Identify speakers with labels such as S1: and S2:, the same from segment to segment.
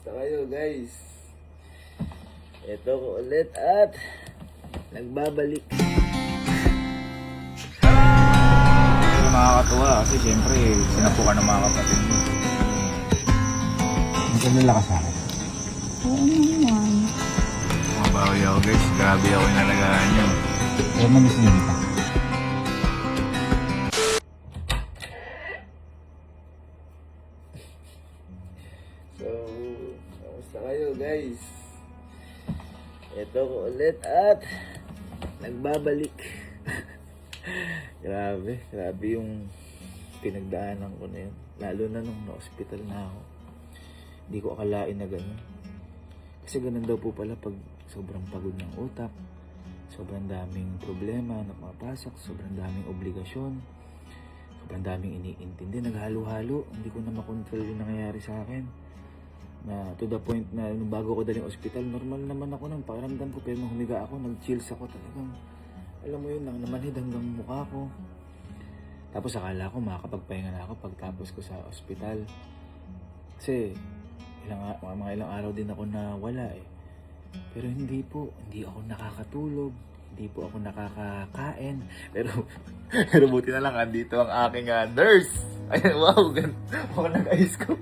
S1: Kamusta kayo guys? Ito ko ulit at nagbabalik.
S2: Nakakatuwa kasi syempre sinapukan ng mga kapatid mo.
S3: Hindi nila ka sa akin.
S4: Oo naman.
S2: Mabawi ako guys, grabe ako yung nalagaan nyo.
S3: Pero namiss din kita.
S1: So, kamusta kayo guys? Ito ko ulit at nagbabalik. grabe yung pinagdaanan ko na yun. Lalo na nung na-hospital na ako. Hindi ko akalain na gano'n. Kasi ganun daw po pala pag sobrang pagod ng utak, sobrang daming problema na pumapasok, sobrang daming obligasyon, sobrang daming iniintindi, naghalo-halo, hindi ko na makontrol yung nangyayari sa akin. Na to the point na nung bago ko daling ospital, normal naman ako nang pakiramdam ko, pero nung humiga ako, nag-chills ako talagang, alam mo yun, nang namanhid hanggang mukha ko. Tapos akala ko makakapagpahinga na ako pagtapos ko sa ospital. Kasi mga ilang araw din ako na wala eh. Pero hindi ako nakakatulog, hindi po ako nakakakain. Pero buti na lang, andito ang aking nurse. Ay, wow, ako nag-ayos ko.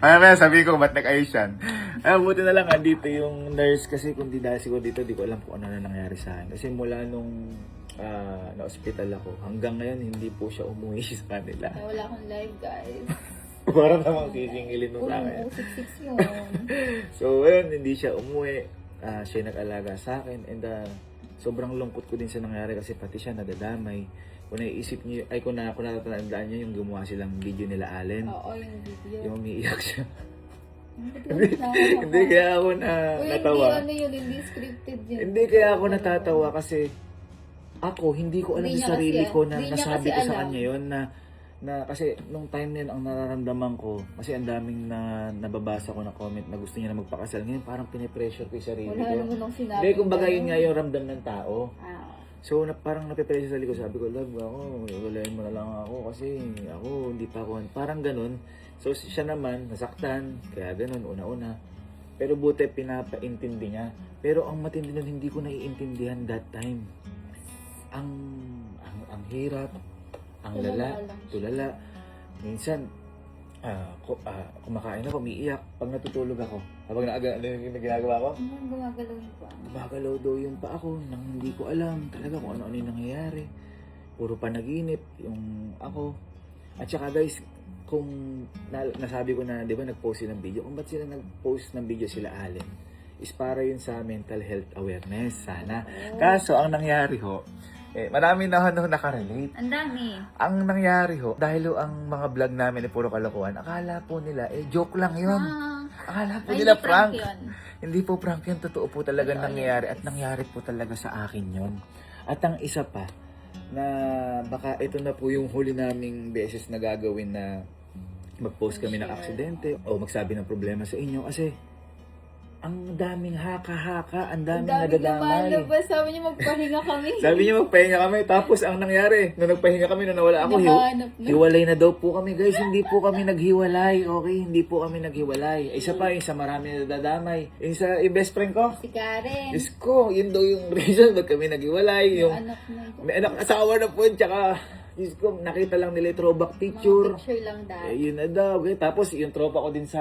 S1: Ay, sabi ko, ba't nag-ayos yan? Ay, buti na lang, andito yung nurse kasi kung di dahil siguro dito, di ko alam kung ano na nangyari sa akin. Kasi mula nung na-hospital ako, hanggang ngayon, hindi po siya umuwi sa kanila.
S4: Wala akong live, guys.
S1: Parang namang sisingilin mo sa akin.
S4: Usiksik yun.
S1: So, ayun, hindi siya umuwi. Siya nag-alaga sa akin. And sobrang lungkot ko din sa nangyari kasi pati siya nadadamay. Kung naiisip niyo, ay kung natatandaan niyo yung gumawa silang video nila Allen.
S4: Oo, yung video.
S1: Yung umiiyak siya.
S4: Hindi
S1: Hindi kaya ako natawa.
S4: Hindi ano yun, hindi scripted yun.
S1: Hindi kaya ako natatawa kasi ako, hindi ko alam
S4: Hindi
S1: sa
S4: niya
S1: sarili
S4: kasi-
S1: ko na
S4: hindi niya
S1: nasabi
S4: kasi
S1: ko sa
S4: alam.
S1: kanya yun na kasi nung time na yun, ang nararamdaman ko, kasi ang daming nababasa ko na comment na gusto niya na magpakasal. Ngayon parang pinipressure ko yung sarili
S4: Wala
S1: ko.
S4: naman nung sinabi.
S1: Hindi, kumbaga yun nga yung ramdam ng tao.
S4: Ah,
S1: So, parang napipressure sa sarili ko. Sabi ko, love, ako, iwalayin mo na lang ako kasi ako, hindi pa ako, parang ganun. So, siya naman, nasaktan, kaya ganun, una-una. Pero buti, pinapaintindi niya. Pero ang matindi nun, hindi ko naiintindihan that time. Ang hirap, ang lala, tulala. Minsan, kumakain ako, umiiyak. Pag natutulog ako, habang ano yung ginagawa ko?
S4: gumagalaw yung pa.
S1: Gumagalaw daw yung pa ako nang hindi ko alam talaga kung ano-ano yung nangyayari. Puro panaginip yung ako. At saka guys, kung nasabi ko na, di ba, nag-post sila ng video. Kung ba't sila nag-post ng video sila Allen, is para yun sa mental health awareness, sana. Kaso, ang nangyari ho, marami na nakarelate.
S4: Ang dami.
S1: Ang nangyari ho, dahil ang mga vlog namin ay puro kalokohan, akala po nila, joke lang yun. Akala po nila prank. Hindi po prank yun, totoo po talaga nangyayari at nangyari po talaga sa akin yun. At ang isa pa, na baka ito na po yung huli naming beses na gagawin na mag-post kami ng aksidente o magsabi ng problema sa inyo kasi ang daming haka-haka, ang daming nadadamay.
S4: lumalabas. Sabi niya magpahinga kami.
S1: Sabi niya magpahinga kami, tapos ang nangyari, nung nagpahinga kami, nung nawala ako,
S4: Nahanap na.
S1: hiwalay na daw po kami guys, hindi po kami naghiwalay, okay? Hindi po kami naghiwalay. Isa pa, yung sa marami na nadadamay. Yung best friend ko,
S4: Si Karen.
S1: Diyos ko, yun daw yung reason ba't kami naghiwalay. Yung,
S4: Anak na yun.
S1: may anak, asawa na po yun, tsaka, Diyos ko, nakita lang nila yung throwback picture.
S4: Mga picture lang dahil.
S1: Yun na daw, okay? Tapos yung tropa ko din sa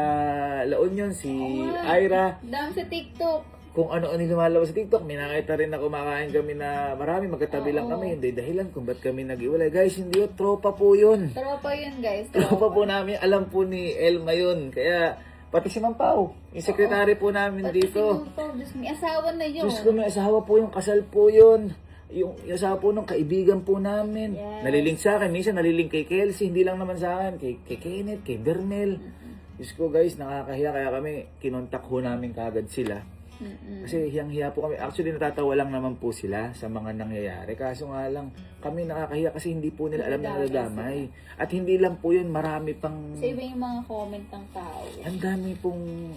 S1: La Union, si Ira.
S4: Dami sa TikTok.
S1: Kung ano-ano yung lumalabas sa TikTok, may nakita rin na kumakain kami na marami, magkatabi lang kami. Hindi dahilan kung ba't kami nag-iwalay. Guys, hindi yun, tropa po yun.
S4: Tropa yun, guys.
S1: Tropa po namin, alam po ni Elma yun. Kaya, pati si Mang Pao, yung sekretary po namin
S4: Pati
S1: dito.
S4: si Diyos, may asawa na yun.
S1: Diyos ko, may asawa po yung kasal po yun. Yung asawa po nung kaibigan po namin.
S4: Yes.
S1: Nalilink sa akin. Minsan nalilink kay Kelsey. Hindi lang naman sa akin. Kay Kenneth, kay Bernel. Diyos ko guys, nakakahiya. Kaya kami, kinontak ho namin kagad sila. Kasi hiyang-hiya po kami. Actually, natatawa lang naman po sila sa mga nangyayari. Kaso nga lang, kami nakakahiya kasi hindi po nila alam na nadadamay. At hindi lang po yun, marami pang...
S4: Sa iba yung mga comment ng tao.
S1: Ang dami pong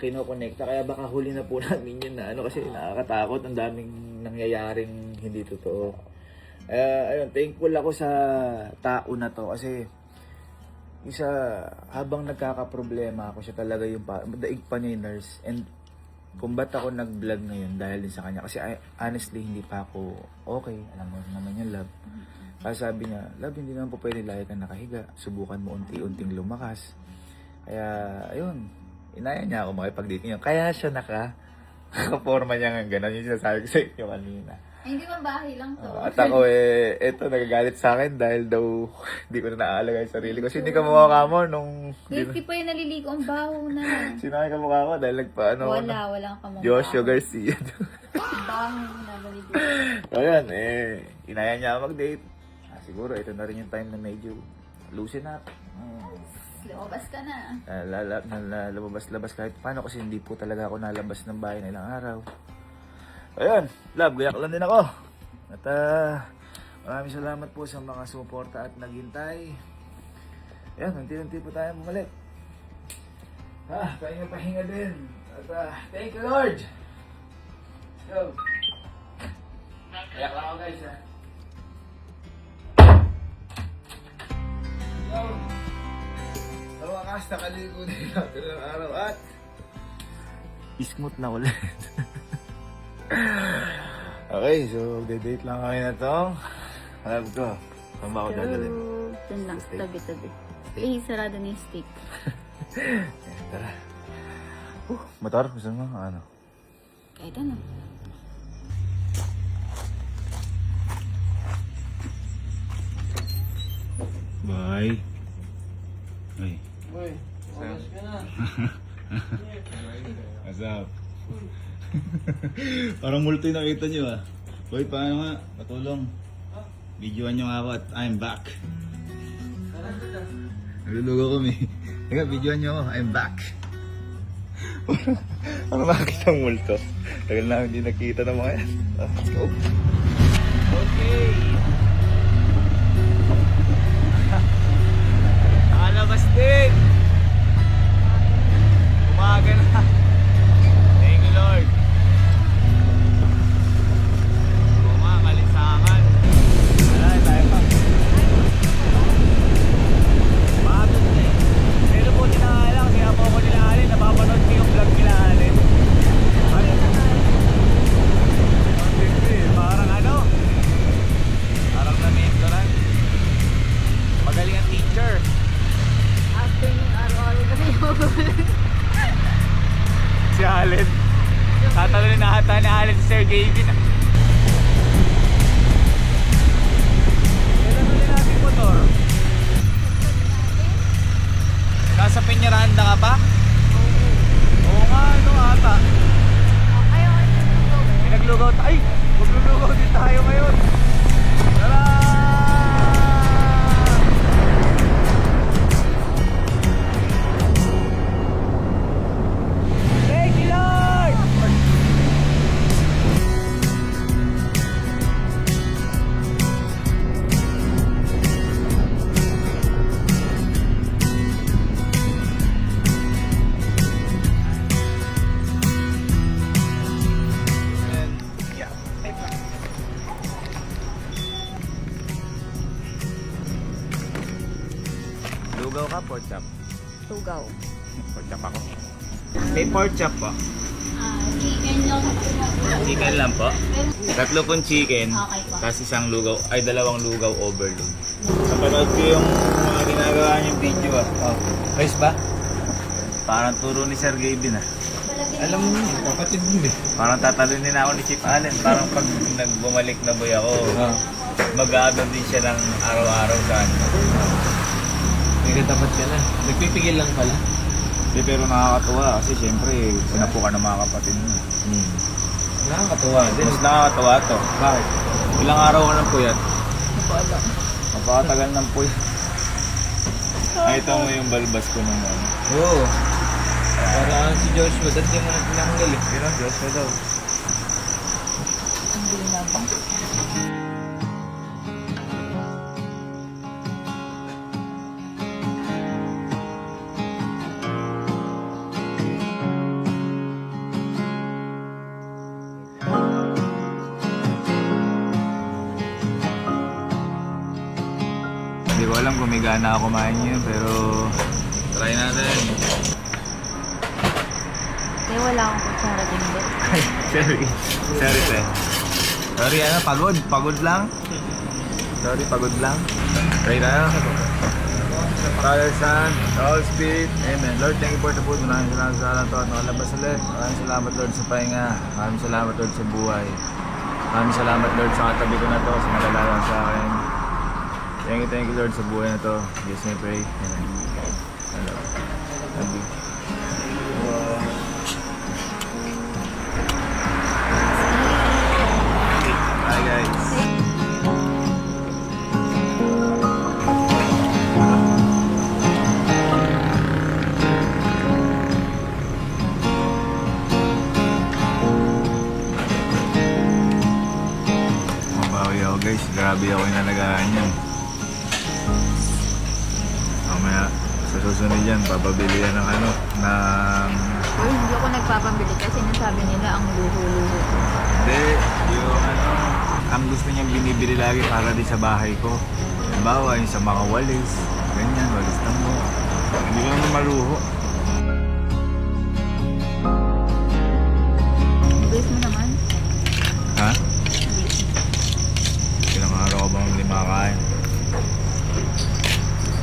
S1: kinokonekta. Kaya baka huli na po namin yun na kasi nakakatakot. Ang daming nangyayaring hindi totoo. Ayun, thankful ako sa tao na to kasi isa, habang nagkakaproblema ako, siya talaga yung daig pa niya yung nurse. And kung ba't ako nag-vlog ngayon dahil din sa kanya. Kasi honestly, hindi pa ako okay. Alam mo naman yung love. Kaya sabi niya, love, hindi naman po pwede lagi kang nakahiga. Subukan mo unti-unting lumakas. Kaya, ayun, inaya niya ako makipag-date niya. Kaya siya nakaporma niya nga gano'n. Yung sinasabi ko sa inyo kanina.
S4: Ay, hindi ba bahay lang to?
S1: At ako eto, nagagalit sa akin dahil daw hindi ko na naaalagay yung sarili ko. Kasi hindi ka mukha mo nung...
S4: Hindi pa yung naliligo ang baho na.
S1: Sinakay ka mukha ko dahil nagpaano ko na.
S4: Walang kamukha.
S1: Joshua Garcia.
S4: Baho na naliligo.
S1: Ayan, inaya niya ako mag-date. Siguro, ito na rin yung time na medyo loosen up.
S4: Lumabas ka na.
S1: Lumabas-labas kahit paano kasi hindi po talaga ako nalabas ng bahay na ilang araw. Ayun, love, gayak lang din ako. At maraming salamat po sa mga sumuporta at naghintay. Ayan, unti-unti po tayo bumalik. Pahinga din. At thank you, Lord. Let's go. Gayak lang ako, guys, ha. Yo! Sa wakas, nakaligo din natin ng araw at ismooth na ulit. Okay, so date lang kami na to. Alam ko, saan ba ako dadalhin?
S4: Doon lang,
S1: Steak?
S4: tabi-tabi. Eh, sarado na yung steak.
S1: Ayan, tara. Motor, gusto mo? Ano?
S4: Kahit ano.
S3: Bye. Ay.
S2: Uy, oras ka na.
S3: What's up? Parang multo yung nakita nyo ah. Boy, paano nga? Patulong. Videoan nyo nga ako at I'm back. Nalulugo kami. Teka, videoan nyo ako. I'm back.
S1: Ano makakita ang multo? Tagal na hindi nakita ng mga yan. Let's go. Okay. Nakalabas din. Umaga na. Thank you, Lord. Buma, kalisangan. Wala, tayo pa. Pagod na eh. Pero po tinakala, kaya po ako nila Alin. Napapanood ko yung vlog nila Alin. Parang ano? Parang na-mentoran. Magaling ang teacher.
S4: After yung araw-araw kasi
S1: Si Allen. Tatalon na ata ni Allen si Sir Gavin. Kailan ulit natin motor? Nasa Peñaranda ka pa? Oo nga, ano ata.
S4: ayaw ay naglugaw.
S1: Pinaglugaw tayo. Ay! Maglulugaw din tayo ngayon. Tara! Thank you, Lord! Lugaw ka, pork chop?
S4: Lugaw.
S1: Pork chop ako. May pork chop po.
S4: Chicken lang.
S1: Chicken lang po. Tatlo pong chicken.
S4: Okay po.
S1: Tapos isang lugaw, ay dalawang lugaw overload. Napanood ko yung mga ginagawa niyong video ah. Oh. Ayos ba? Parang turo ni Sir Gavin ah.
S3: Alam mo yun, kapatid mo eh.
S1: Parang tatalunin ako ni Chief Allen. Parang pag nagbumalik na boy ako, mag-aagam din siya ng araw-araw sa ano.
S3: May katapat ka na. Nagpipigil lang pala.
S1: Hindi, pero nakakatuwa kasi syempre, sinapukan ng mga kapatid mo.
S3: Nakakatuwa din.
S1: Mas nakakatuwa to.
S3: Bakit?
S1: Ilang araw ka ng puyat? Napakatagal ng puyat. Nakita mo yung balbas ko nung ano.
S3: Oo. Parang si Joshua, dati mo na tinanggal eh.
S1: Pero Diyos na daw. Hindi ko alam
S2: alam kung may gana ako kumain yun, pero try natin.
S4: Kaya wala akong kutsara din doon.
S2: Sorry. Sorry, te. Sorry, pagod lang. Sorry, pagod lang. Try tayo. Father, Son, Holy Spirit. Amen. Lord, thank you for the food. Maraming salamat sa alam to at nakalabas ulit. Maraming salamat, Lord, sa pahinga. Maraming salamat, Lord, sa buhay. Maraming salamat, Lord, sa katabi ko na to, sa nalalaman sa akin. Thank you, Lord, sa buhay na to. Yes, I pray. Amen. Hello. Love you. Bye, guys. Mabawi ako, guys. Grabe ako yung nalagaan yan. Mamaya, sa susunod yan, papabili yan ng ng...
S4: Uy, hindi ako nagpapambili kasi nasabi nila ang luho-luho.
S2: Hindi, yung ang gusto niyang binibili lagi para din sa bahay ko. Halimbawa, yung sa mga walis, ganyan, walis ng mo. Hindi ko naman maluho.
S4: Bilis mo naman.
S2: Ha?
S4: Bilis mo.
S2: Ilang araw ko bang hindi makakain?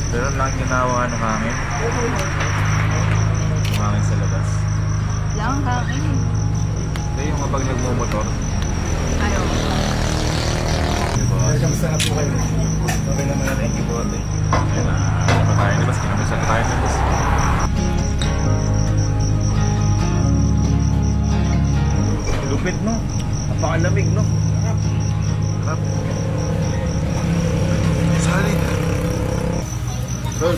S2: Pero lang ginawa ng hangin. Yung hangin sa labas.
S4: Lang hangin.
S2: Hindi, yung kapag nagmumotor.
S4: Ayaw.
S2: Diba?
S3: Kamusta na po kayo? Okay naman na.
S2: Thank you po, ate. Ayun na, ano pa tayo nabas? Kinamusta pa tayo nabas? Lupit, no? Napakalamig, no? Sarap. Sorry.
S1: Lord,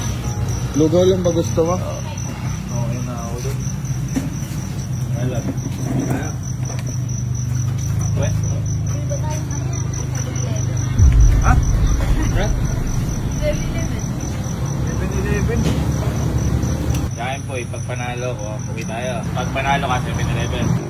S1: lugaw lang ba gusto mo?
S2: Okay na ako dun.
S3: Alam.
S2: Weh? Ha? 7-Eleven. Kain po, pag panalo ko, uwi tayo. Pag panalo ka, 7-Eleven.